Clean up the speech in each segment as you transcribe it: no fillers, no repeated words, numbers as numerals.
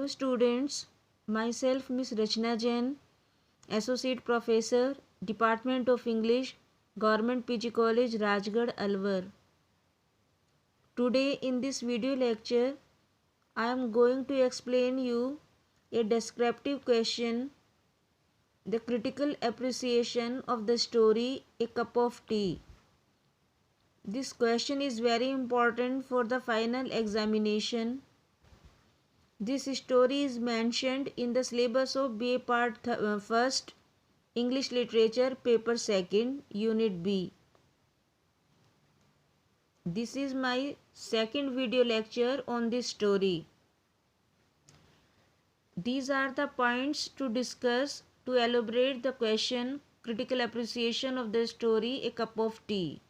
Hello students, myself Miss Rachna Jain, Associate Professor, Department of English, Government PG College, Rajgarh, Alwar. Today in this video lecture, I am going to explain you a descriptive question, the critical appreciation of the story A Cup of Tea. This question is very important for the final examination. This story is mentioned in the syllabus of BA Part 1st, English Literature, Paper 2nd, Unit B. This is my second video lecture on this story. These are the points to discuss to elaborate the question, critical appreciation of the story A Cup of Tea.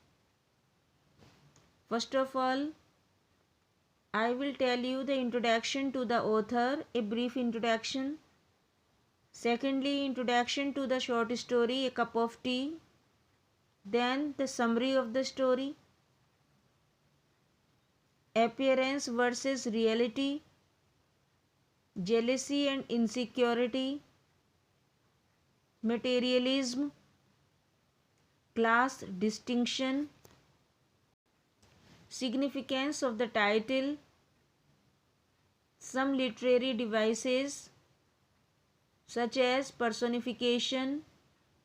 First of all, I will tell you the introduction to the author, a brief introduction. Secondly, introduction to the short story A Cup of Tea. Then the summary of the story. Appearance versus reality. Jealousy and insecurity. Materialism. Class distinction. Significance of the title. Some literary devices such as personification,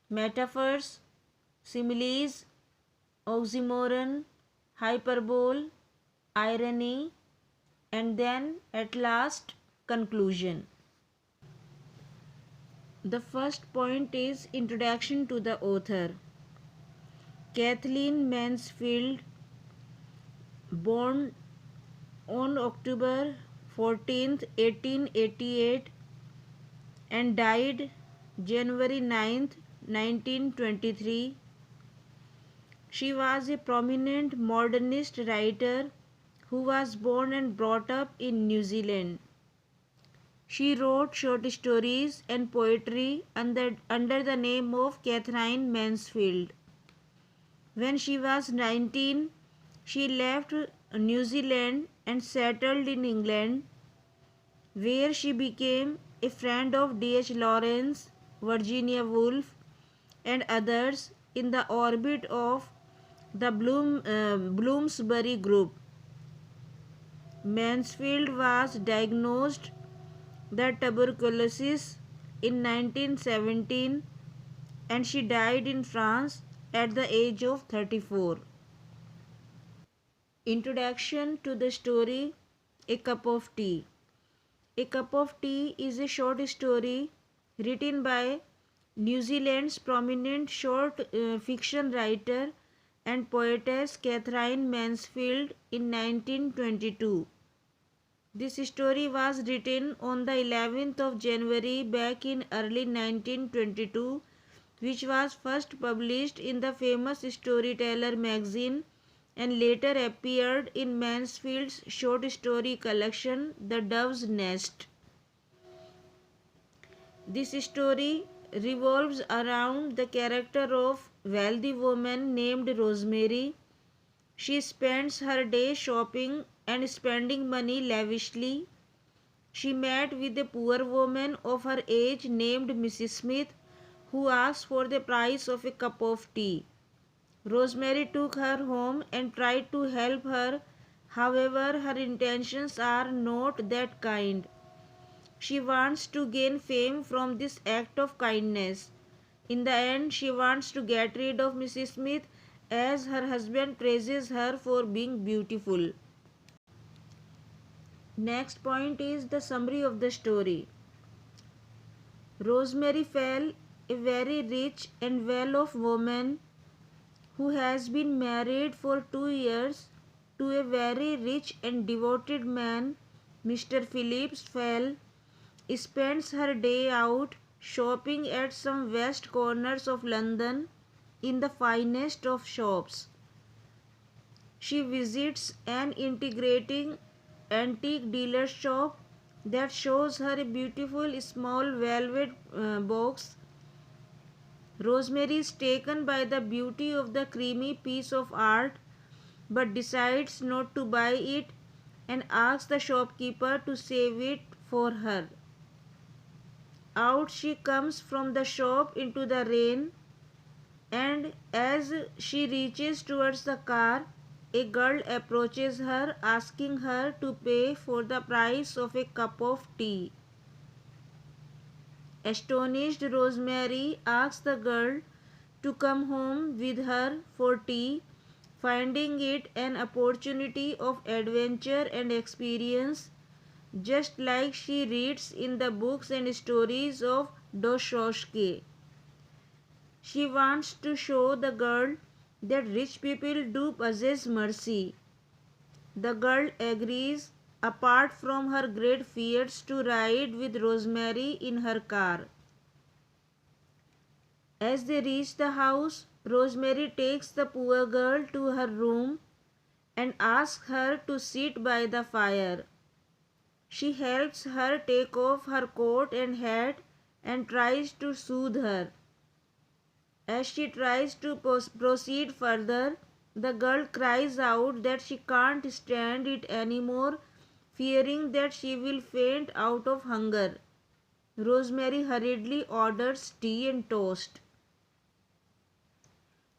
metaphors, similes, oxymoron, hyperbole, irony, and then at last conclusion. The first point is introduction to the author. Kathleen Mansfield, born on October 14th, 1888 and died January 9th, 1923. She was a prominent modernist writer who was born and brought up in New Zealand. She wrote short stories and poetry under the name of Catherine Mansfield. When she was 19, she left New Zealand and settled in England, where she became a friend of D.H. Lawrence, Virginia Woolf, and others in the orbit of the Bloomsbury Group. Mansfield was diagnosed with tuberculosis in 1917 and she died in France at the age of 34. Introduction to the story A Cup of Tea. A Cup of Tea is a short story written by New Zealand's prominent short fiction writer and poetess Catherine Mansfield in 1922. This story was written on the 11th of January back in early 1922, which was first published in the famous Storyteller magazine and later appeared in Mansfield's short story collection The Dove's Nest. This story revolves around the character of a wealthy woman named Rosemary. She spends her day shopping and spending money lavishly. She met with a poor woman of her age named Mrs. Smith, who asked for the price of a cup of tea. Rosemary took her home and tried to help her. However, her intentions are not that kind. She wants to gain fame from this act of kindness. In the end, she wants to get rid of Mrs. Smith as her husband praises her for being beautiful. Next point is the summary of the story. Rosemary Fell, a very rich and well-off woman who has been married for 2 years to a very rich and devoted man, Mr. Phillips Fell, spends her day out shopping at some west corners of London in the finest of shops. She visits an integrating antique dealer's shop that shows her a beautiful small velvet box. Rosemary is taken by the beauty of the creamy piece of art but decides not to buy it and asks the shopkeeper to save it for her. Out she comes from the shop into the rain, and as she reaches towards the car, a girl approaches her asking her to pay for the price of a cup of tea. Astonished, Rosemary asks the girl to come home with her for tea, finding it an opportunity of adventure and experience, just like she reads in the books and stories of Dostoevsky. She wants to show the girl that rich people do possess mercy. The girl agrees, apart from her great fears, to ride with Rosemary in her car. As they reach the house, Rosemary takes the poor girl to her room and asks her to sit by the fire. She helps her take off her coat and hat and tries to soothe her. As she tries to proceed further, the girl cries out that she can't stand it anymore, fearing that she will faint out of hunger. Rosemary hurriedly orders tea and toast.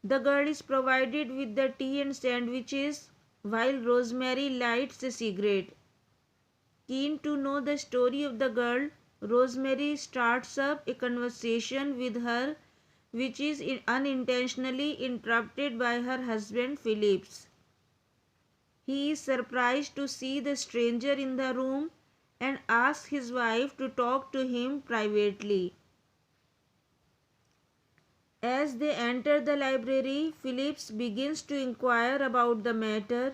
The girl is provided with the tea and sandwiches while Rosemary lights a cigarette. Keen to know the story of the girl, Rosemary starts up a conversation with her which is unintentionally interrupted by her husband Phillips. He is surprised to see the stranger in the room and asks his wife to talk to him privately. As they enter the library, Phillips begins to inquire about the matter.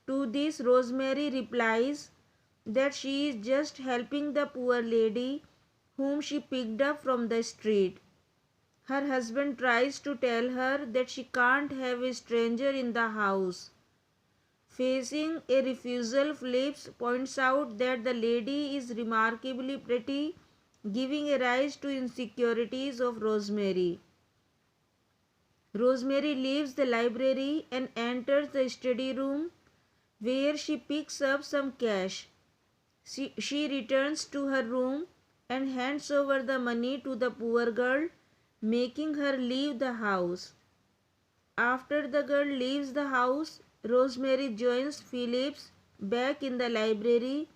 To this, Rosemary replies that she is just helping the poor lady whom she picked up from the street. Her husband tries to tell her that she can't have a stranger in the house. Facing a refusal, Phillips points out that the lady is remarkably pretty, giving a rise to insecurities of Rosemary. Rosemary leaves the library and enters the study room where she picks up some cash. She returns to her room and hands over the money to the poor girl, making her leave the house. After the girl leaves the house, Rosemary joins Phillips back in the library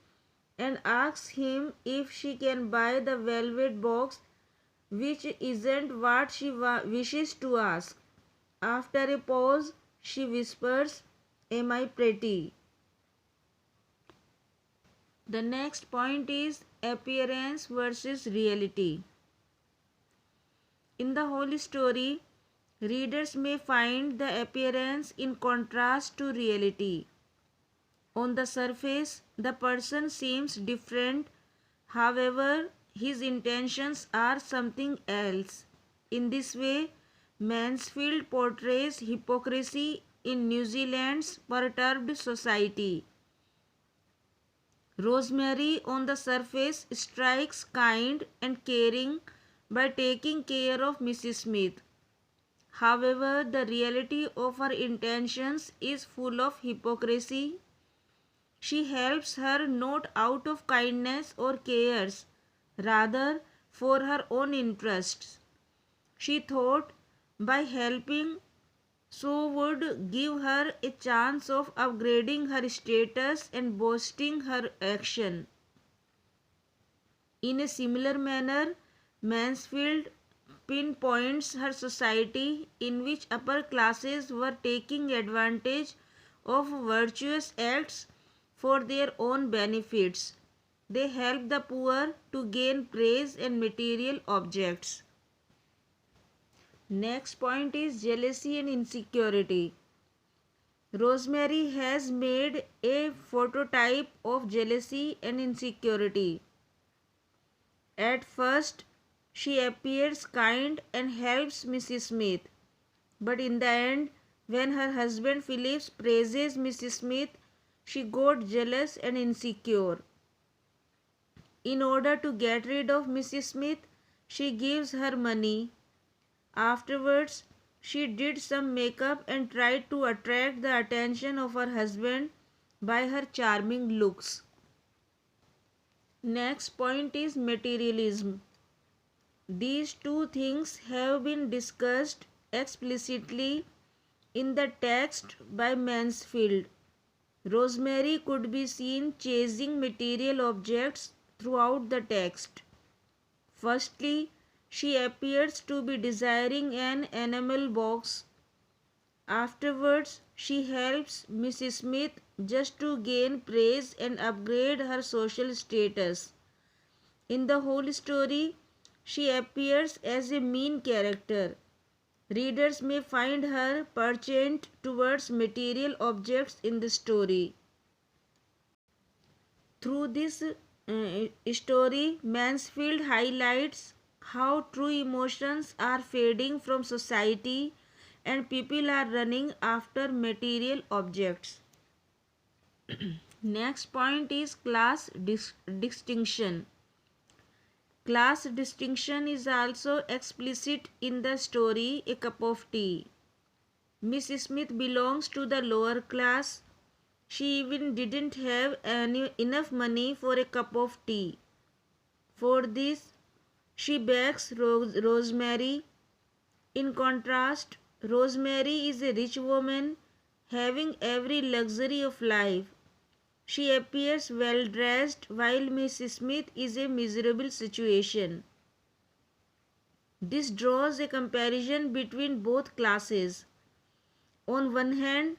and asks him if she can buy the velvet box, which isn't what she wishes to ask. After a pause, she whispers, "Am I pretty?" The next point is appearance versus reality. In the whole story, readers may find the appearance in contrast to reality. On the surface, the person seems different, however, his intentions are something else. In this way, Mansfield portrays hypocrisy in New Zealand's perturbed society. Rosemary, on the surface, strikes kind and caring by taking care of Mrs. Smith. However, the reality of her intentions is full of hypocrisy. She helps her not out of kindness or cares, rather for her own interests. She thought by helping so would give her a chance of upgrading her status and boosting her action. In a similar manner, Mansfield pinpoints her society in which upper classes were taking advantage of virtuous acts for their own benefits. They help the poor to gain praise and material objects. Next point is jealousy and insecurity. Rosemary has made a phototype of jealousy and insecurity. At first, she appears kind and helps Mrs. Smith. But in the end, when her husband Phillips praises Mrs. Smith, she got jealous and insecure. In order to get rid of Mrs. Smith, she gives her money. Afterwards, she did some makeup and tried to attract the attention of her husband by her charming looks. Next point is materialism. These two things have been discussed explicitly in the text by Mansfield. Rosemary could be seen chasing material objects throughout the text. Firstly, she appears to be desiring an enamel box. Afterwards, she helps Mrs. Smith just to gain praise and upgrade her social status. In the whole story, she appears as a mean character. Readers may find her penchant towards material objects in the story. Through this story, Mansfield highlights how true emotions are fading from society and people are running after material objects. Next point is class distinction. Class distinction is also explicit in the story A Cup of Tea. Miss Smith belongs to the lower class. She even didn't have enough money for a cup of tea. For this, she begs Rosemary. In contrast, Rosemary is a rich woman having every luxury of life. She appears well dressed while Miss Smith is a miserable situation. This draws a comparison between both classes. On one hand,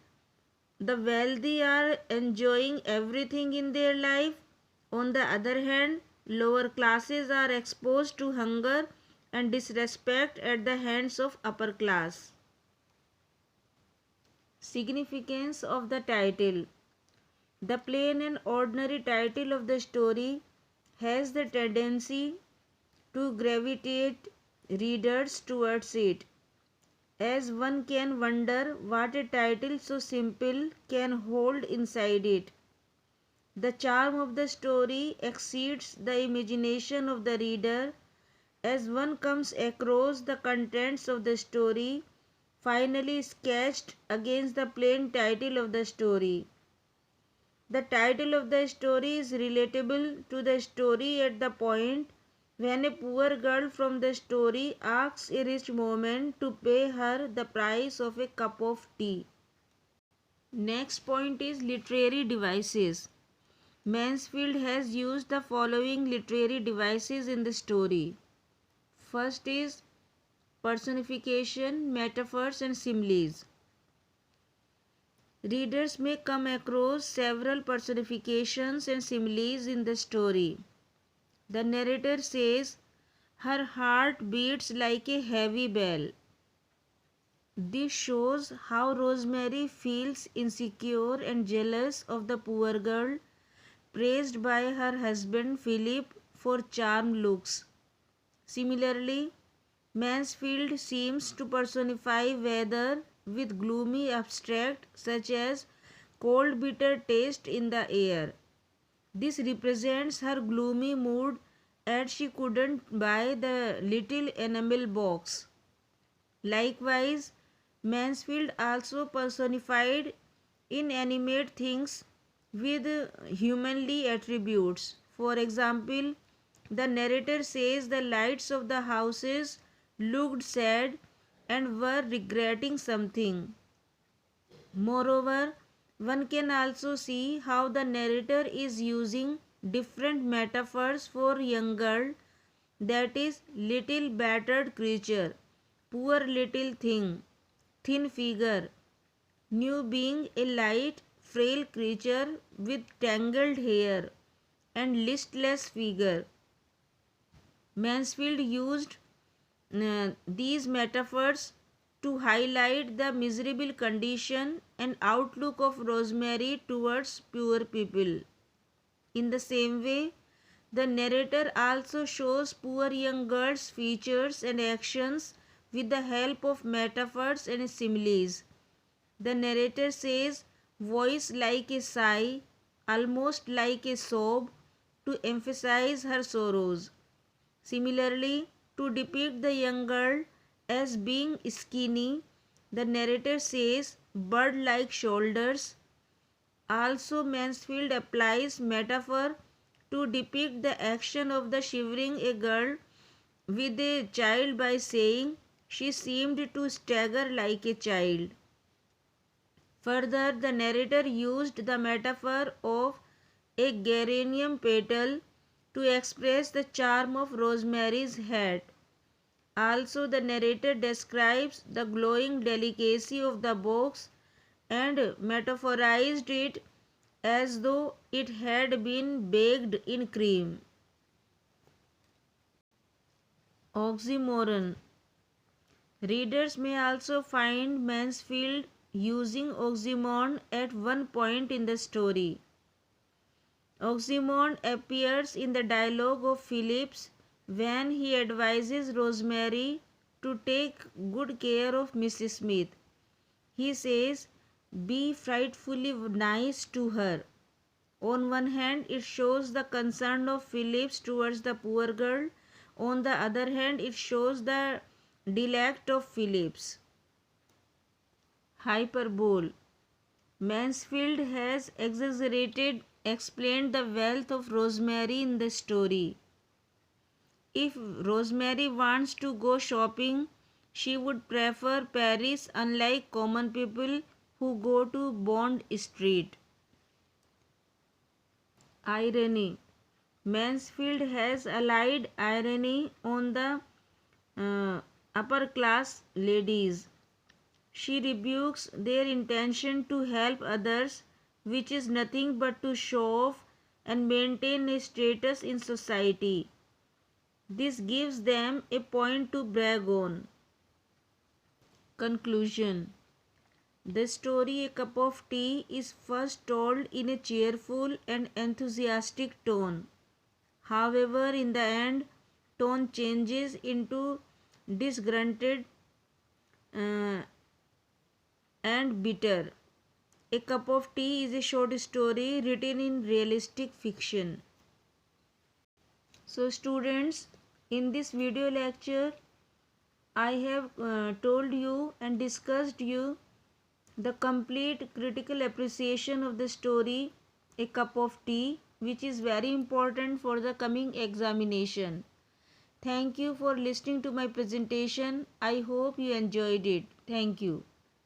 the wealthy are enjoying everything in their life. On the other hand, lower classes are exposed to hunger and disrespect at the hands of upper class. Significance of the title. The plain and ordinary title of the story has the tendency to gravitate readers towards it, as one can wonder what a title so simple can hold inside it. The charm of the story exceeds the imagination of the reader as one comes across the contents of the story finally sketched against the plain title of the story. The title of the story is relatable to the story at the point when a poor girl from the story asks a rich woman to pay her the price of a cup of tea. Next point is literary devices. Mansfield has used the following literary devices in the story. First is personification, metaphors, and similes. Readers may come across several personifications and similes in the story. The narrator says, "Her heart beats like a heavy bell." This shows how Rosemary feels insecure and jealous of the poor girl, praised by her husband Philip for charm looks. Similarly, Mansfield seems to personify weather with gloomy abstract such as cold bitter taste in the air. This represents her gloomy mood as she couldn't buy the little enamel box. Likewise, Mansfield also personified inanimate things with humanly attributes. For example, the narrator says the lights of the houses looked sad and were regretting something. Moreover, one can also see how the narrator is using different metaphors for young girl, that is, little battered creature, poor little thing, thin figure, new being a light, frail creature with tangled hair, and listless figure. Mansfield used these metaphors to highlight the miserable condition and outlook of Rosemary towards poor people. In the same way, the narrator also shows poor young girl's features and actions with the help of metaphors and similes. The narrator says, "voice like a sigh, almost like a sob," to emphasize her sorrows. Similarly, to depict the young girl as being skinny, the narrator says bird like shoulders. Also, Mansfield applies metaphor to depict the action of the shivering a girl with a child by saying she seemed to stagger like a child. Further, the narrator used the metaphor of a geranium petal to express the charm of Rosemary's hat. Also, the narrator describes the glowing delicacy of the box and metaphorized it as though it had been baked in cream. Oxymoron. Readers may also find Mansfield using oxymoron at one point in the story. Oxymoron appears in the dialogue of Phillips when he advises Rosemary to take good care of Mrs. Smith. He says, "Be frightfully nice to her." On one hand, it shows the concern of Phillips towards the poor girl. On the other hand, it shows the delight of Phillips. Hyperbole. Mansfield has explained the wealth of Rosemary in the story. If Rosemary wants to go shopping, she would prefer Paris, unlike common people who go to Bond Street. Irony. Mansfield has allied irony on the upper class ladies. She rebukes their intention to help others, which is nothing but to show off and maintain a status in society. This gives them a point to brag on. Conclusion. The story A Cup of Tea is first told in a cheerful and enthusiastic tone. However, in the end, tone changes into disgruntled and bitter. A Cup of Tea is a short story written in realistic fiction. So students, in this video lecture, I have told you and discussed you the complete critical appreciation of the story A Cup of Tea, which is very important for the coming examination. Thank you for listening to my presentation. I hope you enjoyed it. Thank you.